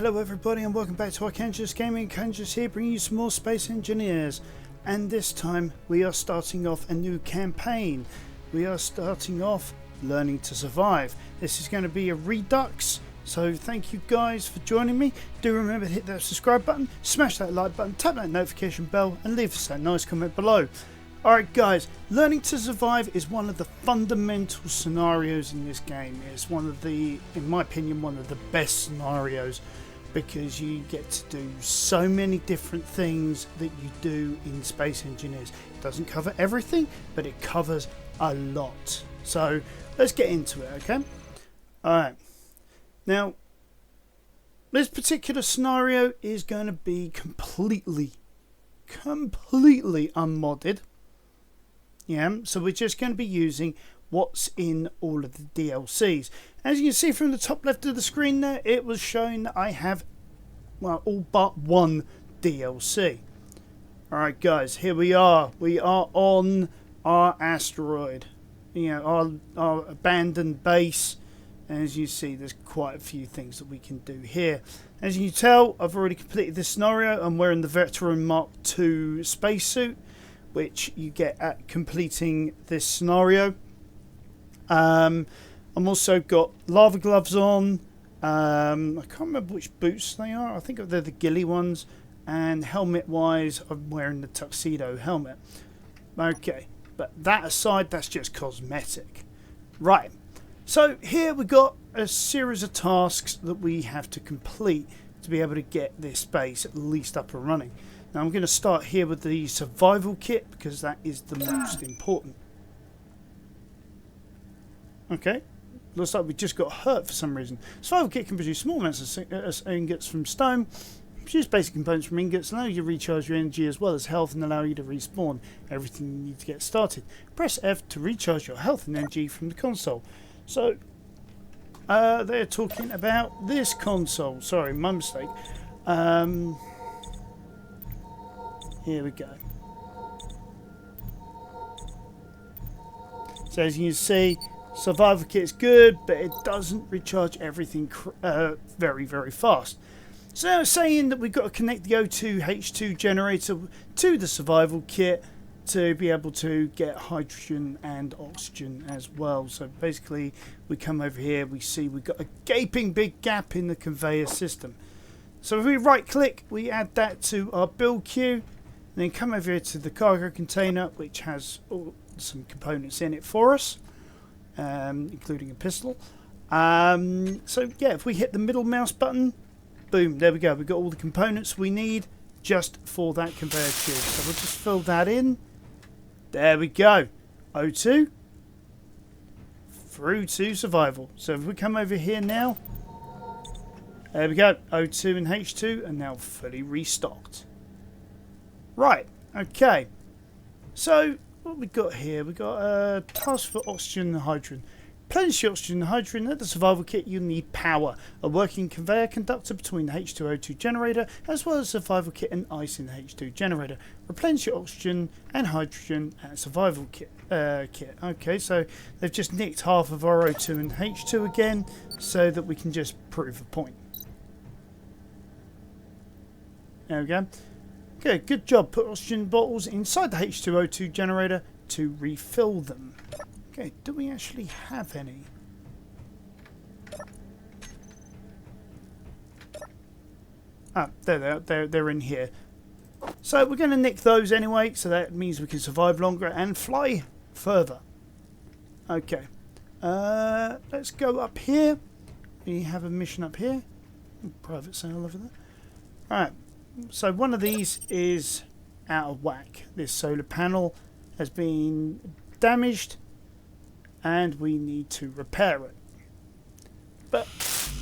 hello everybody and welcome back to our Kanjus Gaming. Kanjus here bringing you some more Space Engineers, and this time we are starting off a new campaign. We are starting off Learning to Survive. This is going to be a Redux, so thank you guys for joining me. Do remember to hit that subscribe button, smash that like button, tap that notification bell and leave us a nice comment below. Alright guys, Learning to Survive is one of the fundamental scenarios in this game. It's one of the, in my opinion, one of the best scenarios, because you get to do so many different things that you do in Space Engineers. It doesn't cover everything, but it covers a lot. So let's get into it, okay? Alright, now this particular scenario is going to be completely unmodded. Yeah, so we're just going to be using what's in all of the DLCs. As you can see from the top left of the screen there, it was showing that I have, well, all but one DLC. Alright guys, here we are. We are on our asteroid. You know, our abandoned base. And as you see, there's quite a few things that we can do here. As you can tell, I've already completed this scenario. I'm wearing the Veteran Mark II spacesuit, which you get at completing this scenario. I'm also got lava gloves on. I can't remember which boots they are. I think they're the ghillie ones. And helmet wise, I'm wearing the tuxedo helmet. Okay, but that aside, that's just cosmetic. Right, so here we got a series of tasks that we have to complete to be able to get this base at least up and running. Now I'm going to start here with the survival kit, because that is the most important. Okay, looks like we just got hurt for some reason. Survival kit can produce small amounts of ingots from stone, produce basic components from ingots, allow you to recharge your energy as well as health, and allow you to respawn. Everything you need to get started. Press F to recharge your health and energy from the console. So they're talking about this console. Sorry, my mistake. Here we go. So as you can see, survival kit is good, but it doesn't recharge everything very fast. So now it's saying that we've got to connect the O2H2 generator to the survival kit to be able to get hydrogen and oxygen as well. So basically we come over here, we see we've got a gaping big gap in the conveyor system. So if we right click, we add that to our build queue. And then come over here to the cargo container, which has some components in it for us, including a pistol. So yeah, if we hit the middle mouse button, boom, there we go. We've got all the components we need just for that conveyor tube. So we'll just fill that in. There we go. O2 through to survival. So if we come over here now, there we go. O2 and H2 are now fully restocked. Right, okay, so what we got here, we got a task for oxygen and hydrogen. Replenish your oxygen and hydrogen. At the survival kit you need power, a working conveyor conductor between the H2O2 generator as well as survival kit and ice in the H2 generator. Replenish your oxygen and hydrogen at survival kit. Okay, so they've just nicked half of our O2 and H2 again so that we can just prove a point. There we go. Okay, good job. Put oxygen bottles inside the H2O2 generator to refill them. Okay, do we actually have any? Ah, they're in here. So we're going to nick those anyway, so that means we can survive longer and fly further. Okay, let's go up here. We have a mission up here. Private sale over there. Alright. So one of these is out of whack. This solar panel has been damaged and we need to repair it. But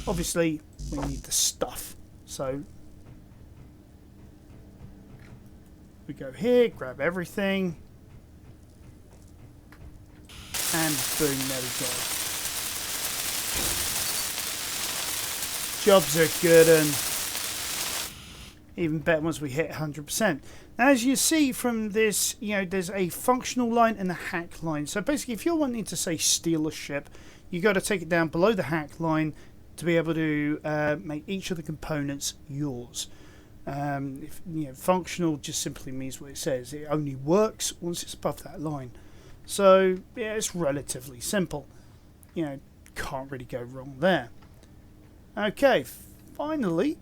obviously we need the stuff. So we go here, grab everything, and boom, there we go. Jobs are good and even better once we hit 100%. Now, as you see from this, you know, there's a functional line and a hack line. So basically, if you're wanting to, say, steal a ship, you got to take it down below the hack line, to be able to make each of the components yours. If, functional just simply means what it says. It only works once it's above that line. So yeah, it's relatively simple. Can't really go wrong there. Okay, finally,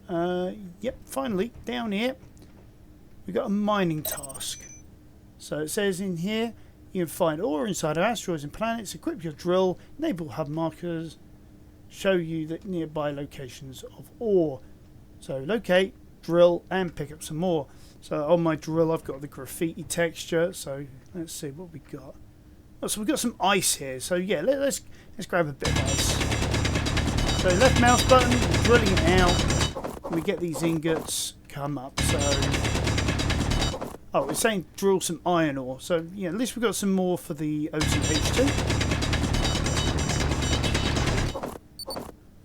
finally down here we've got a mining task. So it says in here, you can find ore inside of asteroids and planets, equip your drill, enable hub markers, show you the nearby locations of ore. So locate, drill, and pick up some more. So on my drill I've got the graffiti texture. So let's see what we got. Oh, so we've got some ice here. So yeah, let's grab a bit of ice. So left mouse button, drilling it out. We get these ingots come up. So it's saying drill some iron ore. So yeah, at least we've got some more for the O2H2.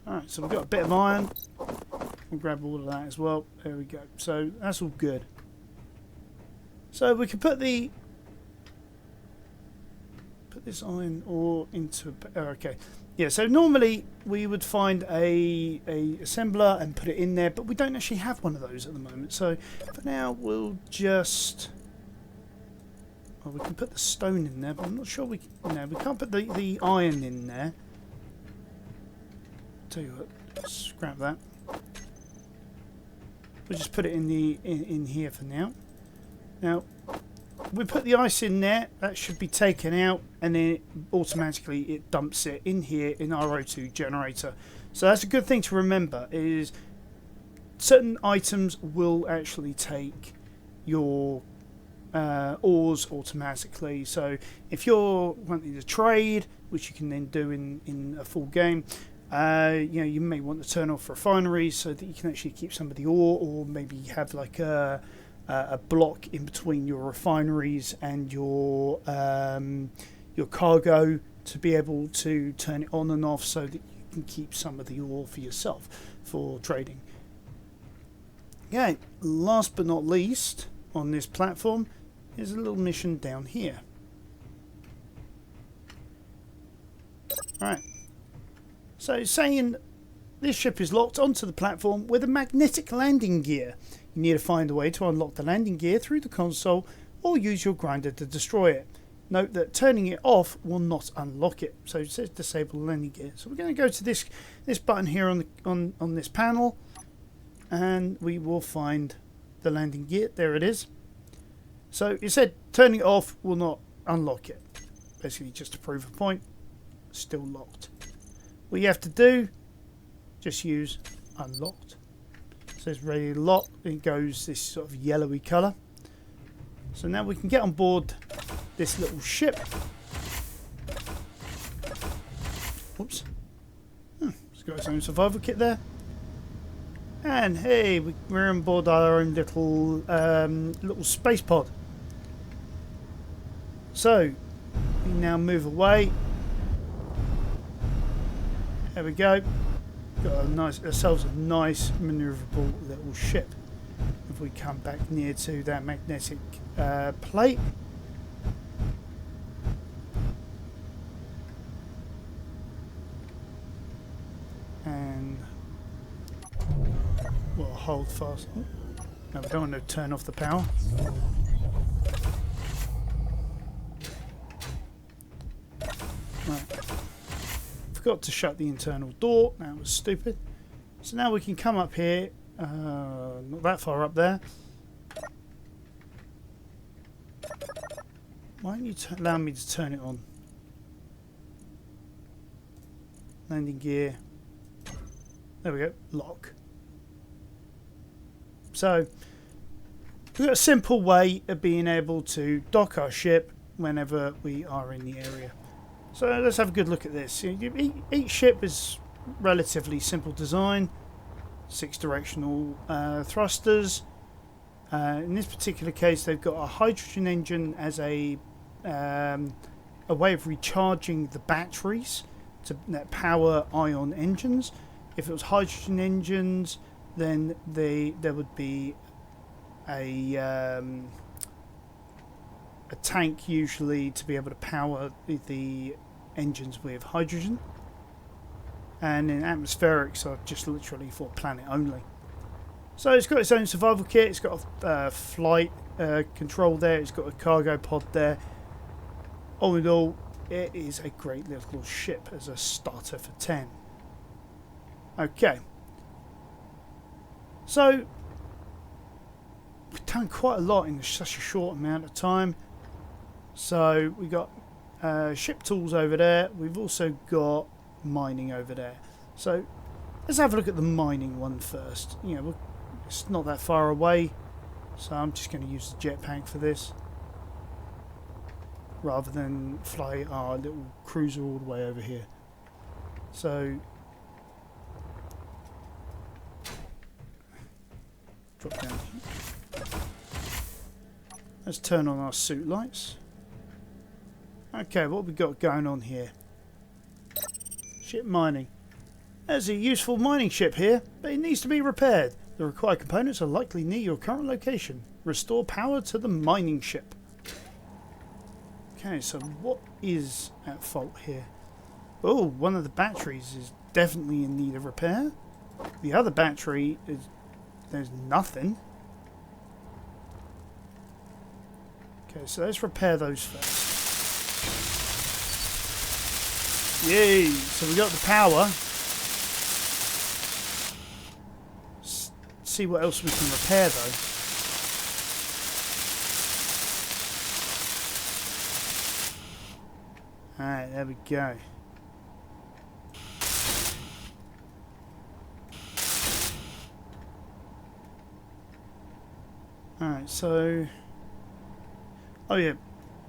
Alright, so we've got a bit of iron. We'll grab all of that as well. There we go. So that's all good. So we can put this iron ore into okay. Yeah, so normally we would find a assembler and put it in there, but we don't actually have one of those at the moment. So for now we'll just we can put the stone in there, but I'm not sure we can't put the iron in there. Tell you what, scrap that. We'll just put it in here for now. Now, we put the ice in there. That should be taken out, and then automatically it dumps it in here in our O2 generator. So that's a good thing to remember. Is certain items will actually take your ores automatically. So if you're wanting to trade, which you can then do in a full game. You may want to turn off refineries so that you can actually keep some of the ore, or maybe have like a block in between your refineries and your cargo to be able to turn it on and off so that you can keep some of the ore for yourself for trading. Okay, last but not least on this platform is a little mission down here. Alright. So saying this ship is locked onto the platform with a magnetic landing gear. You need to find a way to unlock the landing gear through the console or use your grinder to destroy it. Note that turning it off will not unlock it. So it says disable landing gear. So we're going to go to this button here on this panel, and we will find the landing gear. There it is. So it said turning it off will not unlock it. Basically just to prove a point. Still locked. What you have to do, just use unlocked. It says ready to lock, it goes this sort of yellowy colour. So now we can get on board this little ship. Whoops. It's got its own survival kit there. And hey, we're on board our own little space pod. So we now move away. There we go. Got ourselves a nice manoeuvrable little ship. If we come back near to that magnetic plate. And we'll hold fast. No, we don't want to turn off the power. Right. Forgot to shut the internal door. That was stupid. So now we can come up here. Not that far up there. Why don't you allow me to turn it on? Landing gear. There we go. Lock. So we've got a simple way of being able to dock our ship whenever we are in the area. So let's have a good look at this. Each ship is relatively simple design. 6 directional thrusters. In this particular case, they've got a hydrogen engine as a way of recharging the batteries that power ion engines. If it was hydrogen engines, then there would be a tank usually to be able to power the engines with hydrogen. and in atmospherics are just literally for planet only. So it's got its own survival kit, it's got a flight control there, it's got a cargo pod there. All in all, it is a great little ship as a starter for 10. Okay. So, we've done quite a lot in such a short amount of time. So, we got ship tools over there, we've also got mining over there. So, let's have a look at the mining one first. You know, it's not that far away, so I'm just going to use the jetpack for this rather than fly our little cruiser all the way over here. So drop down here. Let's turn on our suit lights. Okay, what we got going on here? Ship mining. There's a useful mining ship here, but it needs to be repaired. The required components are likely near your current location. Restore power to the mining ship. Okay, so what is at fault here? Oh, one of the batteries is definitely in need of repair. The other battery is... there's nothing. Okay, so let's repair those first. Yay! So we got the power. See what else we can repair though. Alright, there we go. Alright, so... oh yeah,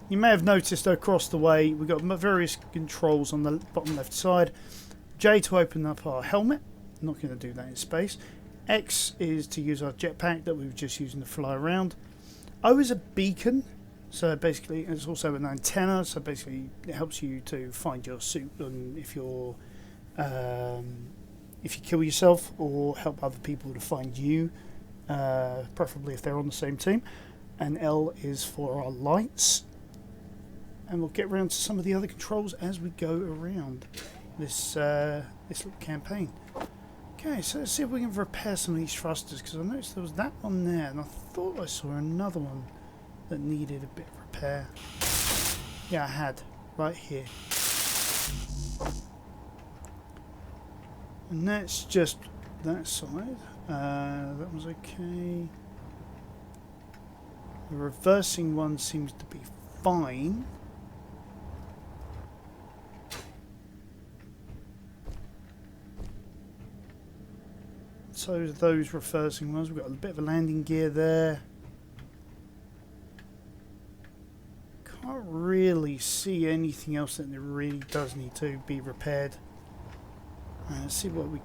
you may have noticed across the way we've got various controls on the bottom left side. J to open up our helmet. I'm not going to do that in space. X is to use our jetpack that we were just using to fly around. O is a beacon, so basically it's also an antenna, so basically it helps you to find your suit and if you kill yourself or help other people to find you, preferably if they're on the same team. And L is for our lights, and we'll get around to some of the other controls as we go around this little campaign. Okay, so let's see if we can repair some of these thrusters, because I noticed there was that one there, and I thought I saw another one that needed a bit of repair. Yeah, I had, right here. And that's just that side. That was okay. The reversing one seems to be fine. So those reversing ones, we've got a bit of a landing gear there. Can't really see anything else that really does need to be repaired. Let's see where we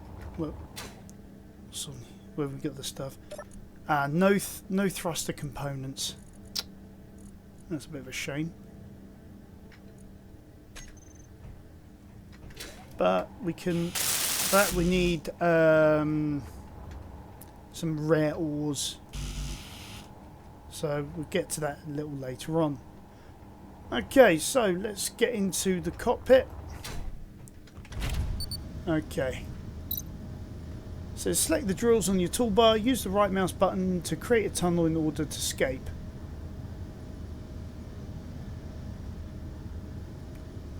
got the stuff. No thruster components. That's a bit of a shame. But we can. That we need some rare ores. So we'll get to that a little later on. Okay, so let's get into the cockpit. Okay. So select the drills on your toolbar, use the right mouse button to create a tunnel in order to escape.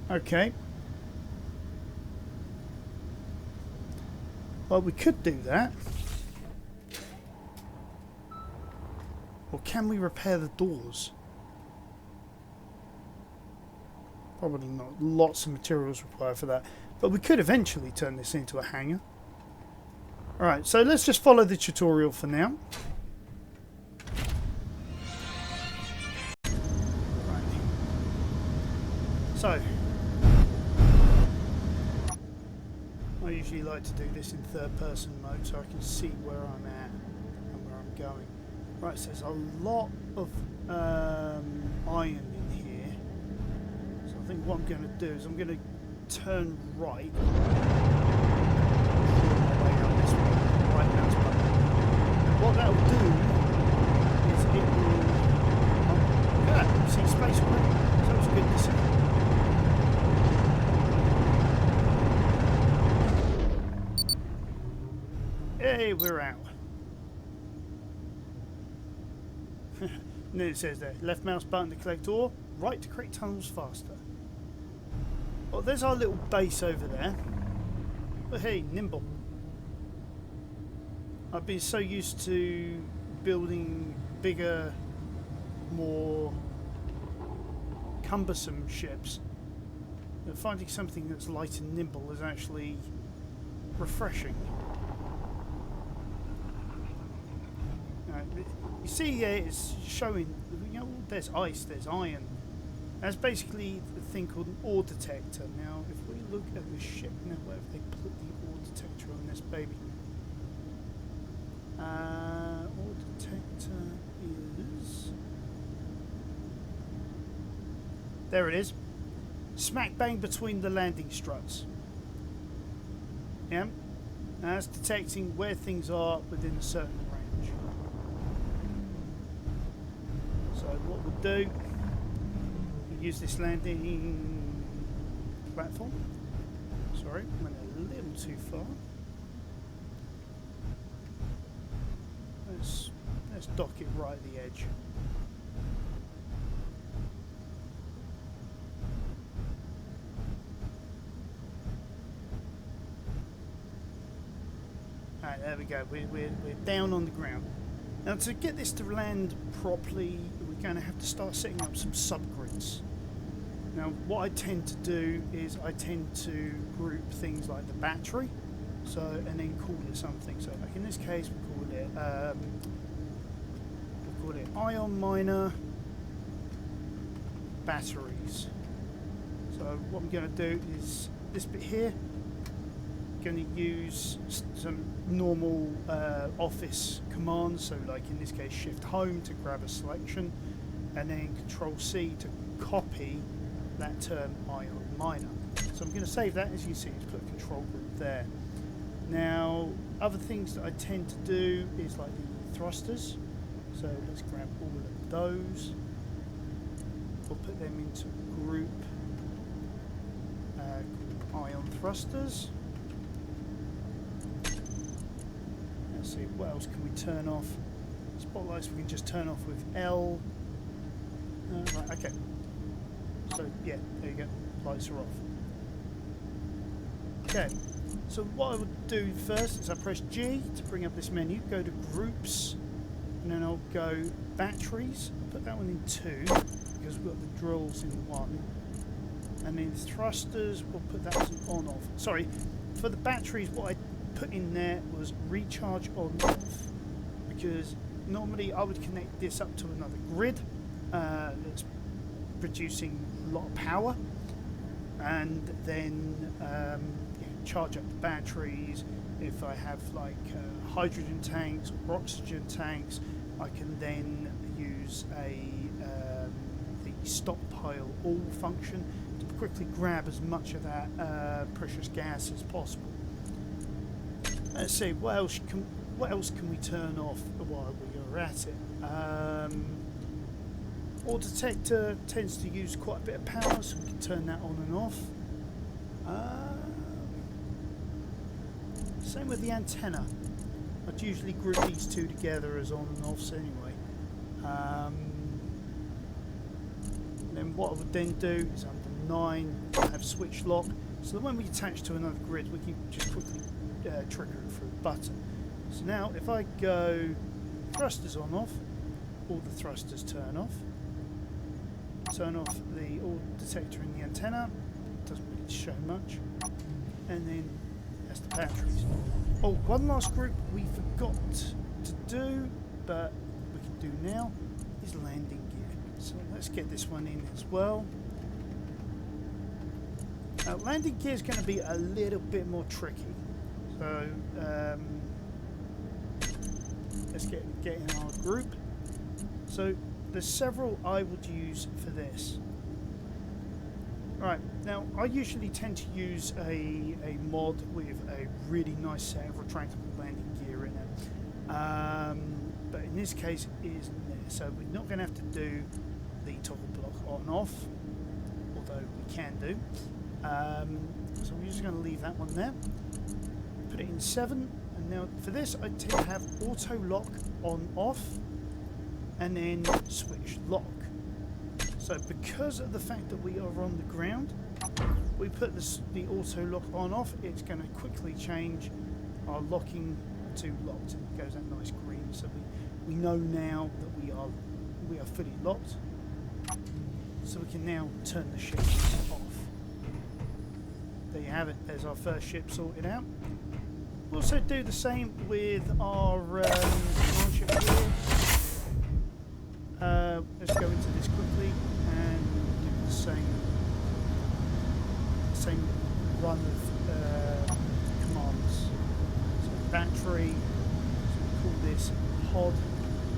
Okay. Well, we could do that. Or can we repair the doors? Probably not. Lots of materials required for that. But we could eventually turn this into a hangar. Alright, so let's just follow the tutorial for now. Right. So, I usually like to do this in third person mode so I can see where I'm at and where I'm going. Right, so there's a lot of iron in here. So I think what I'm going to do is I'm going to turn right. Right mouse button. What that'll do is it will... oh, yeah, see space already. So it's good to see. Hey, we're out. And then it says there, left mouse button to collect ore, right to create tunnels faster. Well, there's our little base over there. But hey, nimble. I've been so used to building bigger, more cumbersome ships that finding something that's light and nimble is actually refreshing. You see, it's showing, you know, there's ice, there's iron. That's basically the thing called an ore detector. Now, if we look at the ship, now where have they put the ore detector on this baby? Ore detector is... There it is. Smack bang between the landing struts. Yeah? And that's detecting where things are within a certain range. So what we'll do, we'll use this landing platform. Sorry, went a little too far. Let's dock it right at the edge. Alright, there we go. We're down on the ground. Now to get this to land properly, we're going to have to start setting up some subgrids. Now what I tend to do is I tend to group things like the battery, so and then call it something. So like in this case we'll call it ion miner batteries. So what I'm going to do is this bit here, going to use some normal office commands, so like in this case shift home to grab a selection and then control C to copy that term ion miner. So I'm going to save that. As you see, it's put a control group there. Now other things that I tend to do is like the thrusters, so let's grab all of those, we'll put them into a group called ion thrusters. See, what else can we turn off? Spotlights we can just turn off with L. Right, okay. So yeah, there you go. Lights are off. Okay. So what I would do first is I press G to bring up this menu, go to groups, and then I'll go batteries. I'll put that one in 2 because we've got the drills in 1. And then thrusters, we'll put that as on off. Sorry, for the batteries, what I put in there was recharge on off, because normally I would connect this up to another grid that's producing a lot of power, and then charge up the batteries. If I have like hydrogen tanks or oxygen tanks, I can then use the stockpile all function to quickly grab as much of that precious gas as possible. Let's see, what else can we turn off while we are at it? Ore detector tends to use quite a bit of power, so we can turn that on and off. Same with the antenna. I'd usually group these two together as on and offs anyway. Then what I would then do is under 9 I have switch lock, so that when we attach to another grid we can just quickly trigger it through a button. So now if I go thrusters on off, all the thrusters turn off. Turn off the ore detector in the antenna, doesn't really show much, and then that's the batteries. Oh, one last group we forgot to do, but we can do now, is landing gear. So let's get this one in as well. Now landing gear is going to be a little bit more tricky. So let's get in our group. So there's several I would use for this. Right, now I usually tend to use a mod with a really nice set of retractable landing gear in it. But in this case it isn't there. So we're not going to have to do the toggle block on off, although we can do. So we're just going to leave that one there. Put it in 7, and Now for this I tend to have auto lock on off and then switch lock. So because of the fact that we are on the ground, we put the auto lock on off, it's going to quickly change our locking to locked, and it goes that nice green, so we know now that we are fully locked, so we can now turn the ship off. There you have it, there's our first ship sorted out. We'll also do the same with our command ship here. Let's go into this quickly and do the same run of commands. So battery, so we call this pod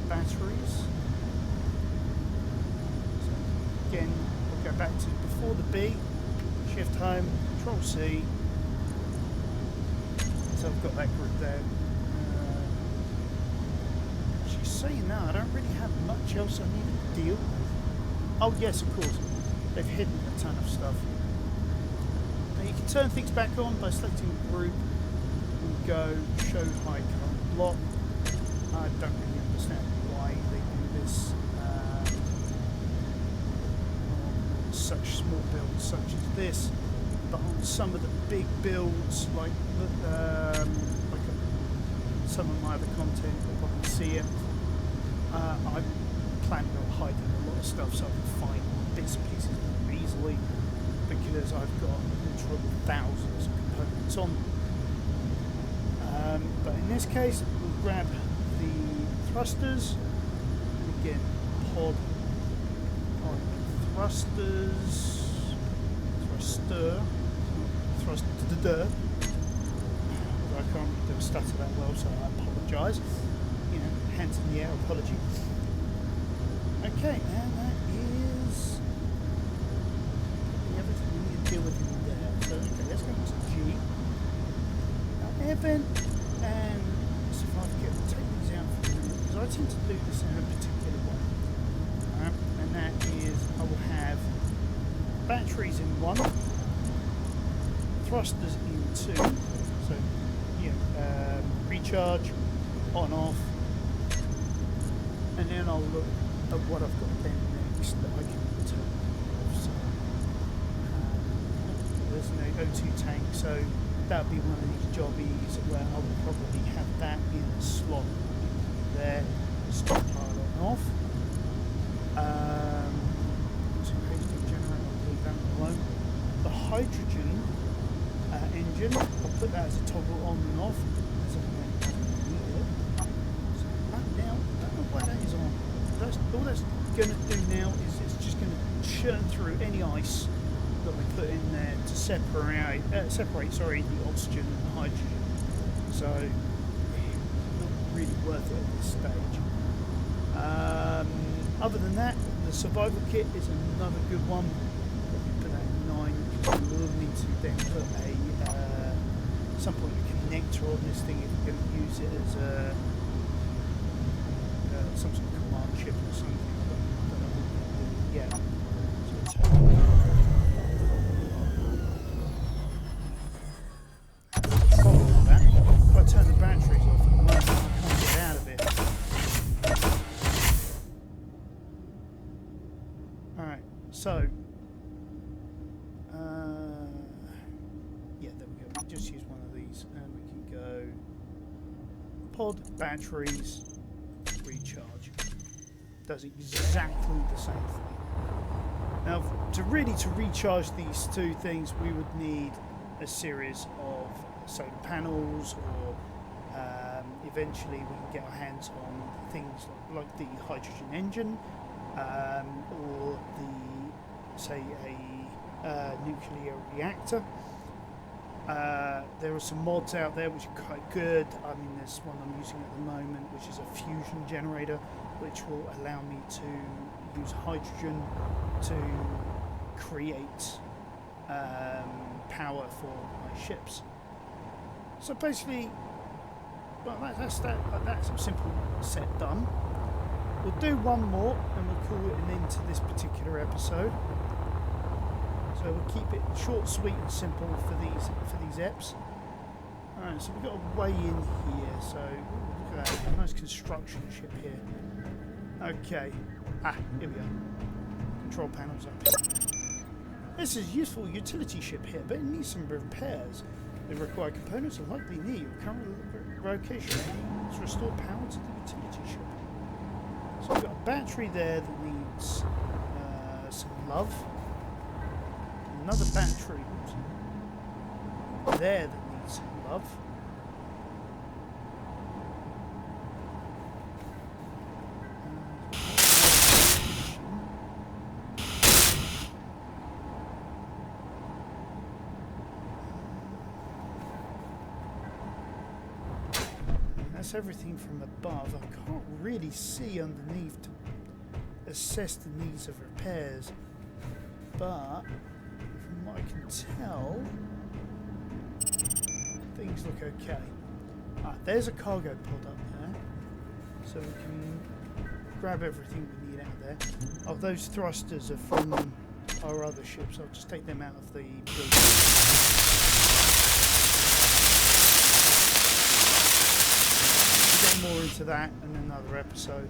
batteries. So again, we'll go back to before the B, shift home, control C. So I've got that group there. She's saying that I don't really have much else I need to deal with. Oh yes, of course, they've hidden a ton of stuff. Now you can turn things back on by selecting group and go show high current block. I don't really understand why they do this on such small builds such as this, but on some of the big builds like some of my other content, you'll probably see it. I'm planning on hiding a lot of stuff so I can find bits and pieces more easily, because I've got literally thousands of components on. But in this case, we'll grab the thrusters, and again, pod thrusters, thruster. I can't really do a stutter that well, so I apologise. You know, hands in the air apology. Okay, and that is everything we need to deal with in there. So, okay, let's go to G. Now, air vent, and so if I can take these out for a minute, because I tend to do this in a particular way. And that is, I will have batteries in one, thrusters in two, so recharge, on off, and then I'll look at what I've got then next that I can turn off. So there's no O2 tank, so that would be one of these jobbies where I would probably have that in a slot there, stockpile on off. Generator, I'll leave that alone. The hydrogen engine, I'll put that as a toggle on and off as and when I need it. So right now, I don't know why that is on. All that's going to do now is it's just going to churn through any ice that we put in there to separate the oxygen and the hydrogen. So not really worth it at this stage. Other than that, the survival kit is another good one. Put that in 9 because we will need to then put some point a connector on this thing if we're going to use it as some sort of command chip or something. I don't know what we're going to do yet. So problem with that, if I turn the batteries off at the moment, I can't get out of it. Alright, so yeah, there we go. We just use one of these and we can go pod, batteries, recharge. Does exactly the same thing. Now, to recharge these two things, we would need a series of solar panels, or eventually we can get our hands on things like the hydrogen engine, or say a nuclear reactor. There are some mods out there which are quite good. I mean, there's one I'm using at the moment which is a fusion generator, which will allow me to use hydrogen to create power for my ships. So basically, well, that's a simple set done. We'll do one more and we'll call it an end to this particular episode. So we'll keep it short, sweet and simple for these eps. Alright, so we've got a way in here, so look at that, nice construction ship here. Okay, here we go. Control panels up here. This is a useful utility ship here, but it needs some repairs. The required components are likely near your current location. Let's restore power to the utility ship. So we've got a battery there that needs some love. Another battery there that needs some love. That's everything from above. I can't really see underneath to assess the needs of repairs, but from what I can tell, things look okay. There's a cargo pod up there, so we can grab everything we need out of there. Oh, those thrusters are from our other ships. I'll just take them out of the building. More into that in another episode.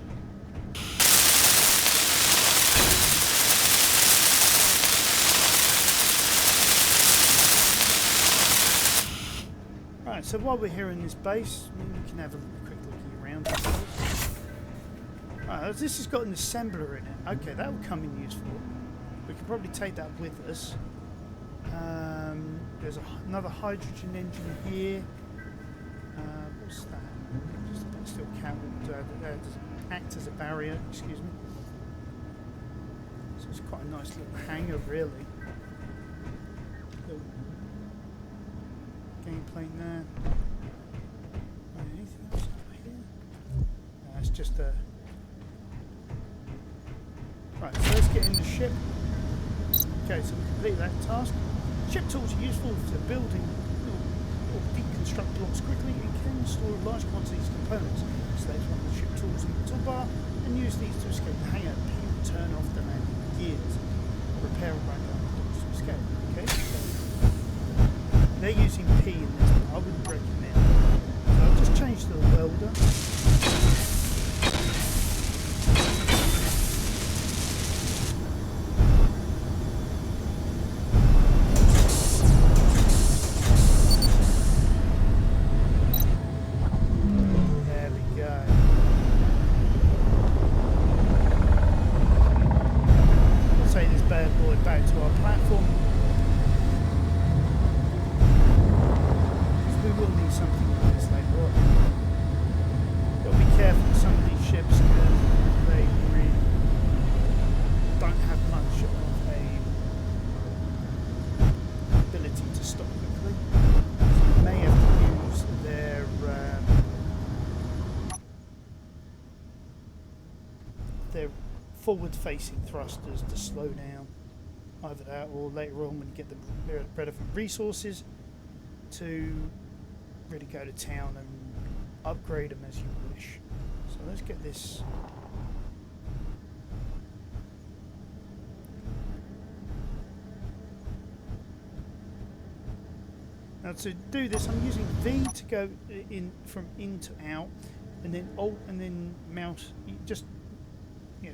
Right, so while we're here in this base, we can have a quick look around. Right, this has got an assembler in it. Okay, that will come in useful. We can probably take that with us. There's another hydrogen engine here. What's that? Just a steel cable to act as a barrier, excuse me. So it's quite a nice little hangar, really. Little game plane there. Anything else over here? No, it's just a... Right, so let's get in the ship. Okay, so we complete that task. Ship tools are useful for building or deconstruct blocks quickly and can store large quantities of components. Select one of the ship tools in the toolbar and use these to escape the hangar. P will turn off the landing gears. Repair and run down the doors to escape. Okay, so they're using P in this, but I wouldn't recommend it. So I'll just change to the welder. Back to our platform. We will need something like this later on. Got to be careful with some of these ships because they really don't have much of a ability to stop quickly. So we may have to use their forward-facing thrusters to slow down. Either that or later on when you get the relevant resources to really go to town and upgrade them as you wish. So let's get this. Now to do this I'm using V to go in from in to out and then Alt and then mouse, just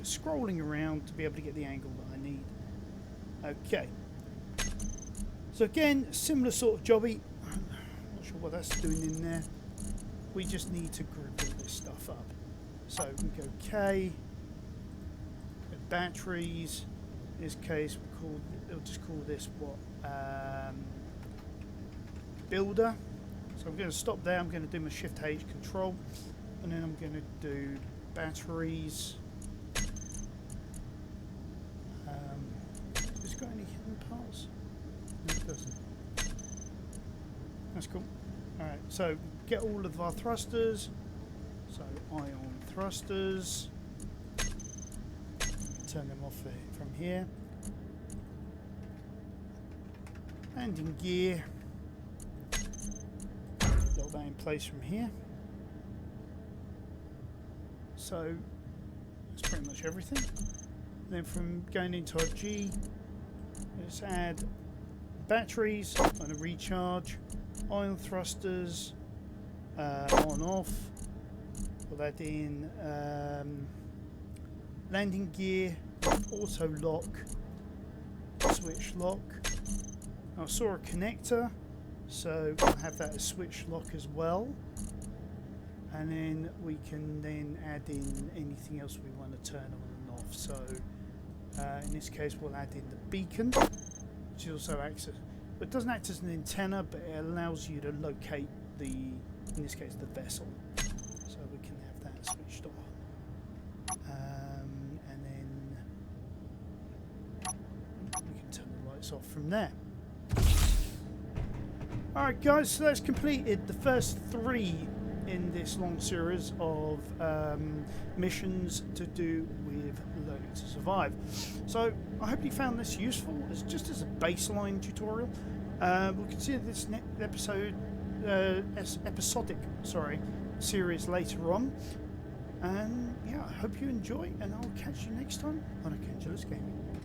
scrolling around to be able to get the angle that I need. Okay, so again, similar sort of jobby. I'm not sure what that's doing in there. We just need to group all this stuff up. So we go K, batteries. In this case, we'll just call this what? Builder. So I'm going to stop there. I'm going to do my Shift H control, and then I'm going to do batteries. Got any hidden parts? No, it doesn't. That's cool. Alright, so get all of our thrusters. So ion thrusters. Turn them off from here. Landing gear. Lock that in place from here. So that's pretty much everything. And then from going into our G, let's add batteries on a recharge. Oil thrusters, on off. We'll add in landing gear, auto lock, switch lock. I saw a connector, so we'll have that as switch lock as well. And then we can then add in anything else we want to turn on and off. So in this case we'll add in the beacon, which also acts as, but it doesn't act as an antenna, but it allows you to locate the, in this case, the vessel. So we can have that switched on. And then we can turn the lights off from there. Alright guys, so that's completed the first 3 in this long series of missions to do with Learning to Survive. So I hope you found this useful as just as a baseline tutorial. We'll consider this next episode episodic series later on, and yeah, I hope you enjoy, and I'll catch you next time on Arcangela's Gaming.